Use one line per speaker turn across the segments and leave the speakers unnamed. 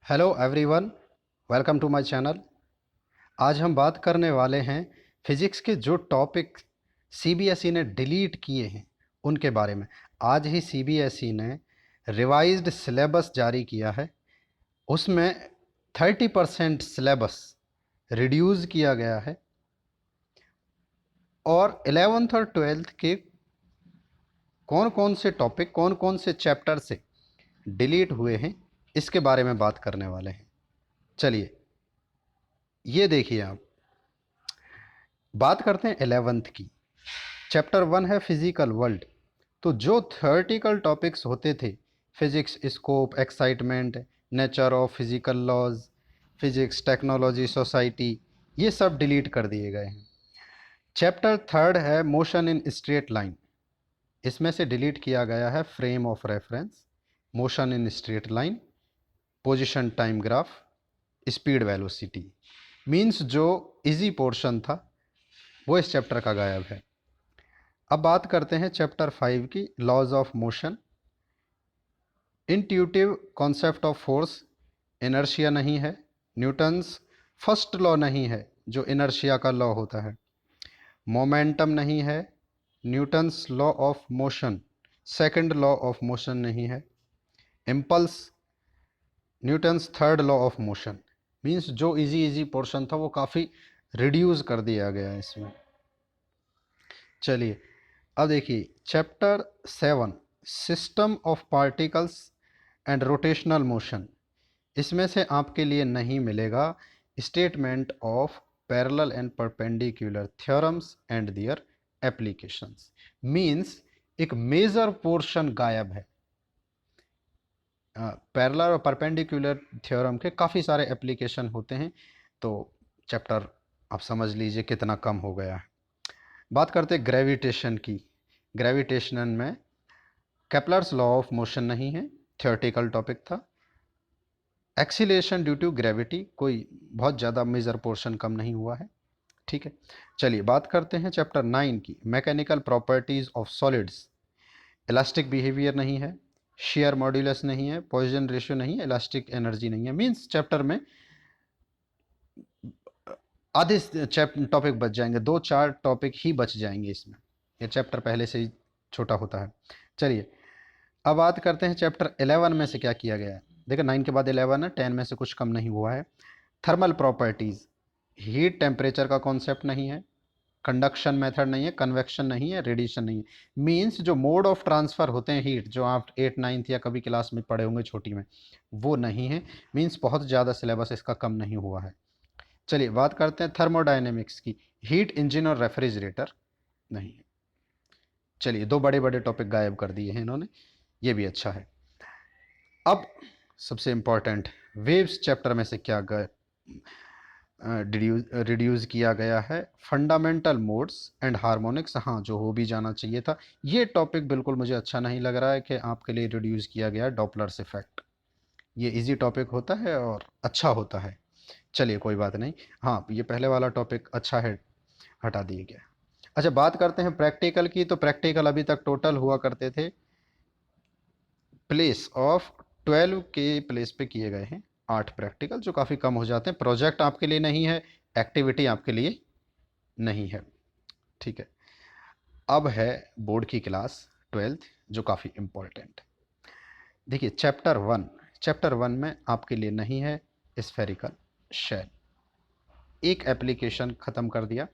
Hello everyone, welcome to my channel. आज हम बात करने वाले हैं फिज़िक्स के जो टॉपिक सीबीएसई ने डिलीट किए हैं उनके बारे में। आज ही सीबीएसई ने रिवाइज्ड सिलेबस जारी किया है। उसमें 30% सिलेबस रिड्यूस किया गया है और 11th और 12th के कौन कौन से टॉपिक, कौन कौन से चैप्टर से डिलीट हुए हैं, इसके बारे में बात करने वाले हैं। चलिए, ये देखिए आप। बात करते हैं 11th की। चैप्टर 1 है फिजिकल वर्ल्ड। तो जो थ्योरेटिकल टॉपिक्स होते थे, physics, scope, excitement, nature of physical laws, physics, technology, society, ये सब डिलीट कर दिए गए हैं। चैप्टर 3 है मोशन इन स्ट्रेट लाइन। इसमें से डिलीट किया गया है frame of reference, motion in straight line, position time graph, speed velocity. Means जो इजी पोर्शन था वो इस चैप्टर का गायब है। अब बात करते हैं चैप्टर 5 की, laws of motion. Intuitive concept of force, inertia नहीं है। न्यूटन्स फर्स्ट लॉ नहीं है जो इनर्शिया का लॉ होता है। मोमेंटम नहीं है। Newton's law of motion second law of motion नहीं है। Impulse Newton's third law of motion. Means जो इजी इजी पोर्शन था वो काफ़ी रिड्यूस कर दिया गया है इसमें। चलिए, अब देखिए chapter 7, system of particles and rotational motion. इसमें से आपके लिए नहीं मिलेगा statement of parallel and perpendicular theorems and their applications. Means एक मेजर पोर्शन गायब है। पैरेलल और परपेंडिकुलर थ्योरम के काफ़ी सारे एप्लीकेशन होते हैं, तो चैप्टर आप समझ लीजिए कितना कम हो गया है। बात करते हैं ग्रेविटेशन की। ग्रेविटेशन में केपलर्स लॉ ऑफ मोशन नहीं है, थियोरेटिकल टॉपिक था। एक्सीलेशन ड्यू टू ग्रेविटी, कोई बहुत ज़्यादा मेजर पोर्शन कम नहीं हुआ है। ठीक है, चलिए बात करते हैं चैप्टर 9 की, mechanical properties of solids. Elastic behaviour नहीं है, शेयर मॉड्यूलस नहीं है, पॉइजन रेशियो नहीं है, इलास्टिक एनर्जी नहीं है। मीन्स चैप्टर में आधे टॉपिक बच जाएंगे, 2-4 टॉपिक ही बच जाएंगे इसमें। ये चैप्टर पहले से ही छोटा होता है। चलिए, अब बात करते हैं चैप्टर 11 में से क्या किया गया है। देखिए 9 के बाद 11 है, 10 में से कुछ कम नहीं हुआ है। थर्मल प्रॉपर्टीज़, हीट टेम्परेचर का कॉन्सेप्ट नहीं है, कंडक्शन मेथड नहीं है, कन्वेक्शन नहीं है, रेडिएशन नहीं है। मींस जो मोड ऑफ ट्रांसफ़र होते हैं हीट, जो आप 8th 9th या कभी क्लास में पढ़े होंगे छोटी में, वो नहीं है। मींस बहुत ज़्यादा सिलेबस इसका कम नहीं हुआ है। चलिए बात करते हैं थर्मोडायनेमिक्स की। हीट इंजन और रेफ्रिजरेटर नहीं है। चलिए, 2 बड़े बड़े टॉपिक गायब कर दिए हैं इन्होंने, ये भी अच्छा है। अब सबसे इम्पॉर्टेंट, वेव्स चैप्टर में से क्या रिड्यूस किया गया है। फंडामेंटल मोड्स एंड हार्मोनिक्स, हाँ जो हो भी जाना चाहिए था। ये टॉपिक बिल्कुल मुझे अच्छा नहीं लग रहा है कि आपके लिए रिड्यूस किया गया डॉपलर्स इफेक्ट। ये इजी टॉपिक होता है और अच्छा होता है। चलिए कोई बात नहीं। हाँ, ये पहले वाला टॉपिक अच्छा है, हटा दिया गया। अच्छा, बात करते हैं प्रैक्टिकल की। तो प्रैक्टिकल अभी तक टोटल हुआ करते थे, प्लेस ऑफ 12 के प्लेस पे किए गए हैं 8 प्रैक्टिकल, जो काफ़ी कम हो जाते हैं। प्रोजेक्ट आपके लिए नहीं है, एक्टिविटी आपके लिए नहीं है। ठीक है, अब है बोर्ड की क्लास 12th, जो काफ़ी इम्पोर्टेंट है। देखिए चैप्टर 1 में आपके लिए नहीं है स्फेरिकल शेल। एक एप्लीकेशन ख़त्म कर दिया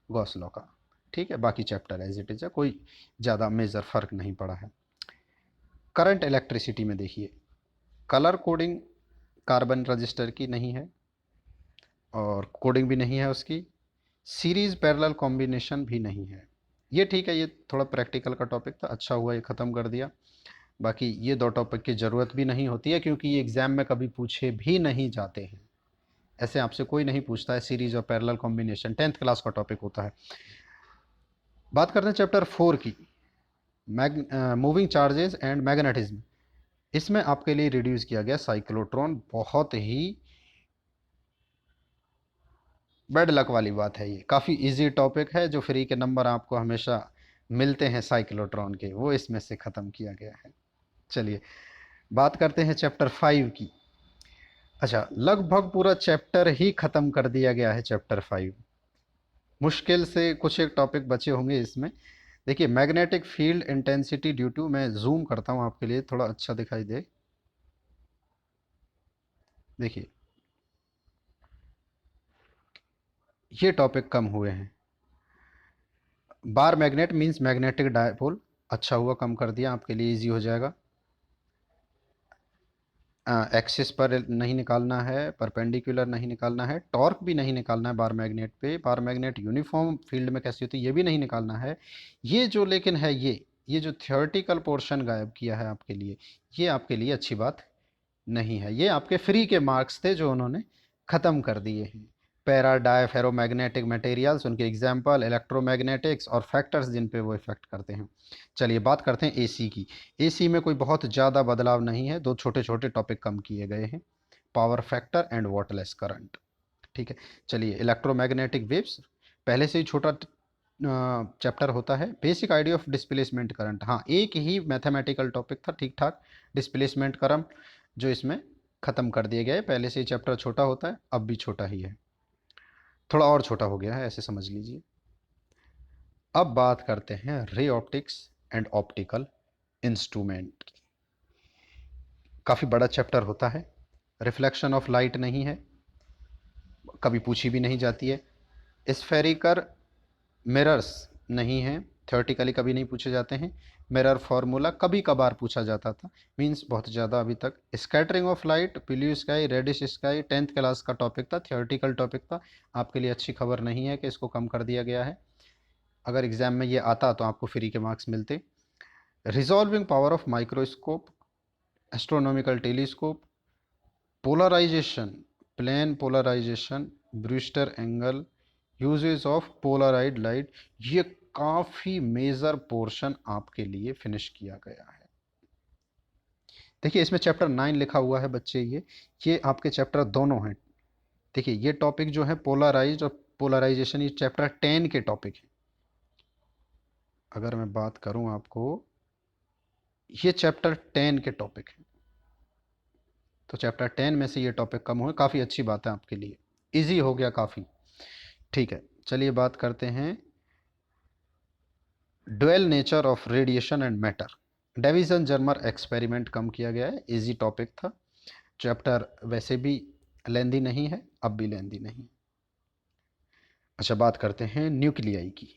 गॉस लॉ का। ठीक है, बाकी चैप्टर एज इट इज़ है, कोई ज़्यादा मेजर फ़र्क नहीं पड़ा है। करंट इलेक्ट्रिसिटी में देखिए, कलर कोडिंग कार्बन रजिस्टर की नहीं है और कोडिंग भी नहीं है उसकी। सीरीज़ पैरेलल कॉम्बिनेशन भी नहीं है। ये ठीक है, ये थोड़ा प्रैक्टिकल का टॉपिक था, अच्छा हुआ ये ख़त्म कर दिया। बाकी ये 2 टॉपिक की ज़रूरत भी नहीं होती है, क्योंकि ये एग्ज़ाम में कभी पूछे भी नहीं जाते हैं। ऐसे आपसे कोई नहीं पूछता है सीरीज़ और पैरेलल कॉम्बिनेशन, 10th क्लास का टॉपिक होता है। बात करते हैं चैप्टर 4 की, मूविंग चार्जेस एंड मैग्नेटिज्म। इसमें आपके लिए रिड्यूस किया गया साइक्लोट्रॉन। बहुत ही बैड लक वाली बात है, ये काफ़ी इजी टॉपिक है, जो फ्री के नंबर आपको हमेशा मिलते हैं साइक्लोट्रॉन के, वो इसमें से ख़त्म किया गया है। चलिए बात करते हैं चैप्टर 5 की, अच्छा, लगभग पूरा चैप्टर ही खत्म कर दिया गया है, चैप्टर 5। मुश्किल से कुछ एक टॉपिक बचे होंगे इसमें। देखिए, magnetic field intensity due to, मैं जूम करता हूँ आपके लिए थोड़ा अच्छा दिखाई दे। देखिए, ये टॉपिक कम हुए हैं। Bar magnet means magnetic dipole, अच्छा हुआ कम कर दिया, आपके लिए इजी हो जाएगा। एक्सिस पर नहीं निकालना है, परपेंडिकुलर नहीं निकालना है, टॉर्क भी नहीं निकालना है बार मैग्नेट पे। बार मैग्नेट यूनिफॉर्म फील्ड में कैसी होती है ये भी नहीं निकालना है। ये जो लेकिन है, ये जो थियोरेटिकल पोर्शन गायब किया है आपके लिए, ये आपके लिए अच्छी बात नहीं है। ये आपके फ्री के मार्क्स थे जो उन्होंने ख़त्म कर दिए हैं। पैरा डायफेरोमैग्नेटिक मटेरियल्स, उनके एग्जाम्पल, इलेक्ट्रोमैग्नेटिक्स और फैक्टर्स जिन पे वो इफेक्ट करते हैं। चलिए बात करते हैं एसी की। एसी में कोई बहुत ज़्यादा बदलाव नहीं है, दो छोटे छोटे टॉपिक कम किए गए हैं, power factor and waterless current. ठीक है। चलिए, इलेक्ट्रोमैग्नेटिक वेव्स पहले से ही छोटा चैप्टर होता है। Basic idea of displacement current, हाँ एक ही मैथमेटिकल टॉपिक था, ठीक ठाक। डिस्प्लेसमेंट करंट जो इसमें ख़त्म कर दिए गए, पहले से ही चैप्टर छोटा होता है, अब भी छोटा ही है, थोड़ा और छोटा हो गया है, ऐसे समझ लीजिए। अब बात करते हैं ray optics and optical instrument की। काफ़ी बड़ा चैप्टर होता है। रिफ्लेक्शन ऑफ लाइट नहीं है, कभी पूछी भी नहीं जाती है। स्फेरिकल मिरर्स नहीं है, थ्योरेटिकली कभी नहीं पूछे जाते हैं। मिरर फार्मूला कभी कभार पूछा जाता था, मींस बहुत ज़्यादा अभी तक। Scattering of light, blue sky, reddish sky 10th class का टॉपिक था, थ्योरेटिकल टॉपिक था। आपके लिए अच्छी खबर नहीं है कि इसको कम कर दिया गया है, अगर एग्जाम में ये आता तो आपको फ्री के मार्क्स मिलते। Resolving power of microscope, astronomical telescope, polarisation, plane polarisation, Brewster angle, uses of polarised light, ये काफ़ी मेजर पोर्शन आपके लिए फिनिश किया गया है। देखिए, इसमें चैप्टर 9 लिखा हुआ है बच्चे, ये आपके चैप्टर दोनों हैं। देखिए, ये टॉपिक जो है पोलराइज और पोलराइजेशन, ये चैप्टर 10 के टॉपिक है। अगर मैं बात करूं आपको, ये चैप्टर 10 के टॉपिक है, तो चैप्टर 10 में से ये टॉपिक कम हुए, काफ़ी अच्छी बात है आपके लिए, इजी हो गया काफ़ी। ठीक है, चलिए बात करते हैं dual nature of radiation and matter. Davisson Germer experiment कम किया गया है, इजी टॉपिक था। चैप्टर वैसे भी लेंदी नहीं है, अब भी लेंदी नहीं। अच्छा, बात करते हैं न्यूक्लियाई की।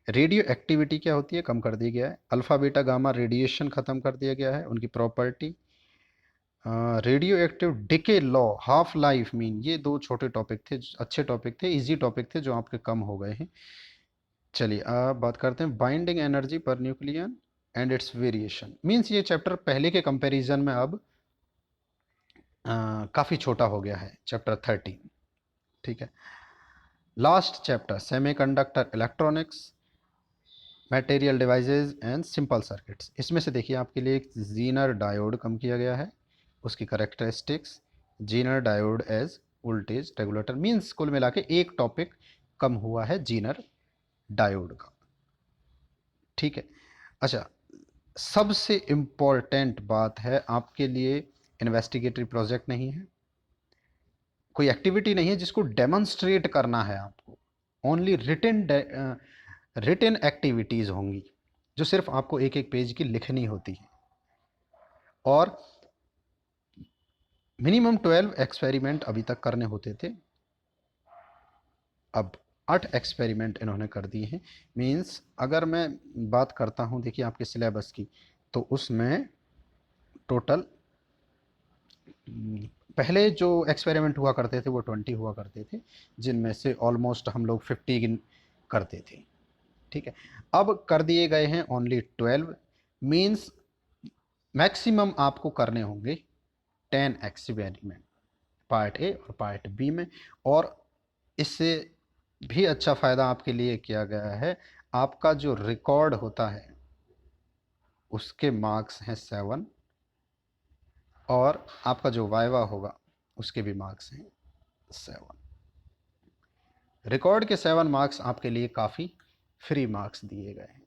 रेडियो एक्टिविटी क्या होती है, कम कर दिया गया है। अल्फ़ा बीटा गामा रेडिएशन ख़त्म कर दिया गया है, उनकी property. Radio active decay law, half life mean, ये दो छोटे टॉपिक थे, अच्छे टॉपिक थे, इजी टॉपिक थे जो आपके कम हो गए हैं। चलिए अब बात करते हैं binding energy per nucleon and it's variation, means ये चैप्टर पहले के कंपैरिजन में अब काफ़ी छोटा हो गया है, चैप्टर 13। ठीक है। Last chapter semiconductor electronics, material devices and simple circuits. इसमें से देखिए आपके लिए एक जीनर डायोड कम किया गया है, उसकी characteristics, Zener diode as voltage regulator, means कुल मिला के एक टॉपिक कम हुआ है जीनर डायोड का। ठीक है। अच्छा, सबसे इम्पोर्टेंट बात है आपके लिए, इन्वेस्टिगेटरी प्रोजेक्ट नहीं है, कोई एक्टिविटी नहीं है जिसको डेमोन्स्ट्रेट करना है आपको। ओनली रिटन एक्टिविटीज़ होंगी जो सिर्फ आपको एक एक पेज की लिखनी होती है। और मिनिमम 12 एक्सपेरिमेंट अभी तक करने होते थे, अब 8 एक्सपेरिमेंट इन्होंने कर दिए हैं। मीन्स अगर मैं बात करता हूँ, देखिए आपके सिलेबस की, तो उसमें टोटल पहले जो एक्सपेरिमेंट हुआ करते थे वो 20 हुआ करते थे, जिनमें से ऑलमोस्ट हम लोग 50 करते थे। ठीक है। अब कर दिए गए हैं ओनली 12, मीन्स मैक्सिमम आपको करने होंगे 10 एक्सपेरिमेंट, पार्ट ए और पार्ट बी में। और इससे भी अच्छा फ़ायदा आपके लिए किया गया है, आपका जो रिकॉर्ड होता है उसके मार्क्स हैं 7, और आपका जो वाइवा होगा उसके भी मार्क्स हैं 7। रिकॉर्ड के 7 मार्क्स आपके लिए काफ़ी फ्री मार्क्स दिए गए हैं।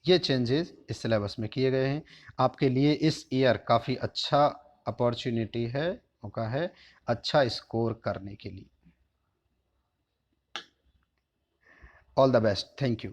ये चेंजेस इस सिलेबस में किए गए हैं, आपके लिए इस ईयर काफ़ी अच्छा अपॉर्चुनिटी है मौका है अच्छा स्कोर करने के लिए। All the best, thank you.